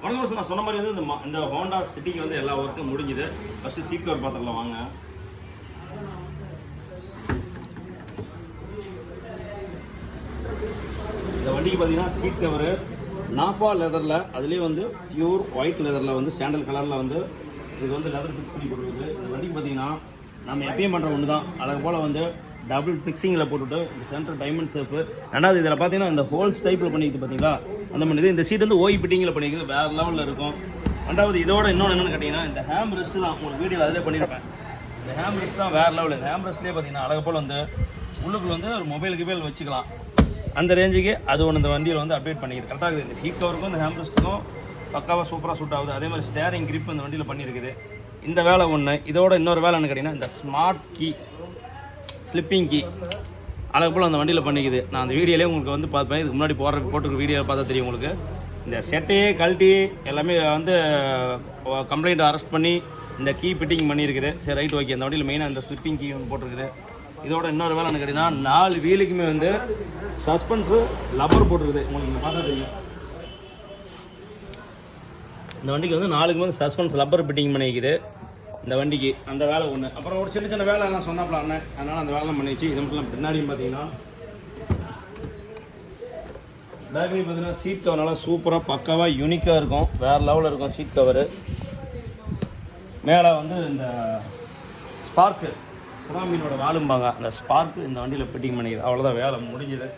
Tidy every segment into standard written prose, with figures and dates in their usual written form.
வணக்கம் சார், நான் சொன்ன மாதிரி வந்து இந்த ஹோண்டா சிட்டிக்கு வந்து எல்லா ஒர்க்கும் முடிஞ்சுது. ஃபஸ்ட்டு சீட் கவர் பார்த்துடலாம் வாங்க. இந்த வண்டிக்கு பார்த்தீங்கன்னா சீட் கவரு நாஃபா லெதரில், அதுலேயே வந்து பியூர் ஒயிட் லெதரில் வந்து சாண்டல் கலரில் வந்து இது வந்து லெதர் ஃபிக்ஸ் பண்ணி கொடுக்குது. இந்த வண்டிக்கு பார்த்தீங்கன்னா நம்ம எப்பயும் பண்ணுற ஒன்று தான், அதுக்கு போல் வந்து டபுள் ஃபிக்ஸிங்கில் போட்டுவிட்டு இந்த சென்டர் டைமண்ட் ஷேப்பு. ரெண்டாவது இதில் பார்த்தீங்கன்னா இந்த ஹோல்ஸ் டைப்பில் பண்ணிக்கிது பார்த்தீங்களா, அந்த மாதிரி இந்த சீட் வந்து ஓய் பிட்டிங்கில் பண்ணிக்கிது, வேறு லெவலில் இருக்கும். ரெண்டாவது இதோட இன்னொன்று என்னென்னு கேட்டிங்கன்னா, இந்த ஹேம் ரெஸ்ட்டு தான் உங்களுக்கு வீடியோ அதிலே பண்ணியிருப்பேன். இந்த ஹேம் ரெஸ்ட் தான் வேறு லெவல். இந்த ஹேம் ரெஸ்ட்லேயே பார்த்தீங்கன்னா அழகு போல் வந்து உள்ளுக்குள்ள வந்து ஒரு மொபைல் வச்சுக்கலாம். அந்த ரேஞ்சுக்கு அது ஒன்று இந்த வண்டியில் வந்து அப்டேட் பண்ணிக்கிது. கரெக்டாக இருக்குது. இந்த சீட் கவருக்கும் இந்த ஹேம் ரெஸ்ட்டுக்கும் பக்காவாக சூப்பராக சூட் ஆகுது. அதே மாதிரி ஸ்டேரிங் கிரிப் இந்த வண்டியில் பண்ணியிருக்குது. இந்த வேலை ஒன்று. இதோட இன்னொரு வேலை என்ன கேட்டிங்கன்னா, இந்த ஸ்மார்ட் கீ, ஸ்லிப்பிங் கீ அழகு போல் அந்த வண்டியில் பண்ணிக்குது. நான் அந்த வீடியோலேயே உங்களுக்கு வந்து பார்ப்பேன். இதுக்கு முன்னாடி போட்டுருக்க வீடியோ பார்த்தா தெரியும் உங்களுக்கு. இந்த செட்டையே கழட்டி எல்லாமே வந்து கம்ப்ளைண்ட் அரெஸ்ட் பண்ணி இந்த கீ ஃபிட்டிங் பண்ணியிருக்குது. சரி, ரைட், ஓகே. அந்த வண்டியில் மெயினாக இந்த ஸ்லிப்பிங் கீ ஒன்று போட்டிருக்குது. இதோட இன்னொரு வேலை என்ன கேட்டிங்கன்னா, 4 வீலுக்குமே வந்து சஸ்பென்ஸு லப்பர் போட்டிருக்குது. உங்களுக்கு இங்கே பார்த்தா தெரியும். இந்த வண்டிக்கு வந்து 4க்குமே வந்து சஸ்பென்ஸ் லப்பர் ஃபிட்டிங் பண்ணிக்குது இந்த வண்டிக்கு. அந்த வேலை ஒன்று. அப்புறம் ஒரு சின்ன வேலை எல்லாம் சொன்னாப்ல அண்ணன், அதனால் அந்த வேலைலாம் பண்ணிச்சு. இது மட்டும் இல்லாமல் பின்னாடியும் பார்த்தீங்கன்னா பேக்லேயும் பார்த்தீங்கன்னா சீட் கவர் நல்லா சூப்பராக பக்காவாக யூனிக்காக இருக்கும், வேறு லெவலில் இருக்கும் சீட் கவரு. மேலே வந்து இந்த ஸ்பார்க்கு சுறாமீனோட வாழும்பாங்க, அந்த ஸ்பார்க்கு இந்த வண்டியில் ஃபிட்டிங் பண்ணிக்குது. அவ்வளோதான், வேலை முடிஞ்சுது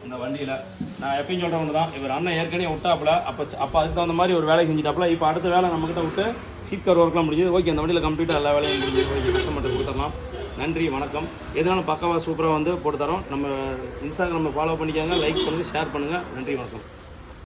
இந்த வண்டியில். நான் எப்பயும் சொல்கிறவங்க தான், இவர் அண்ணன் ஏற்கனவே விட்டாப்புல, அப்போ அதுக்கு தகுந்த மாதிரி ஒரு வேலை செஞ்சுட்டாப்புல. இப்போ அடுத்த வேலை நம்மக்கிட்ட விட்டு சீட் கவர் ஒர்க்லாம் முடிஞ்சது. ஓகே, அந்த வண்டியில் கம்ப்ளீட்டாக எல்லா வேலையும் முடிஞ்சது. ஓகே, கஸ்டமர்கிட்ட கொடுத்துடலாம். நன்றி, வணக்கம். எதனாலும் பக்காவாக சூப்பராக வந்து போட்டு தரோம். நம்ம இன்ஸ்டாகிராமில் ஃபாலோ பண்ணிக்காங்க, லைக் பண்ணுங்கள், ஷேர் பண்ணுங்கள். நன்றி, வணக்கம்.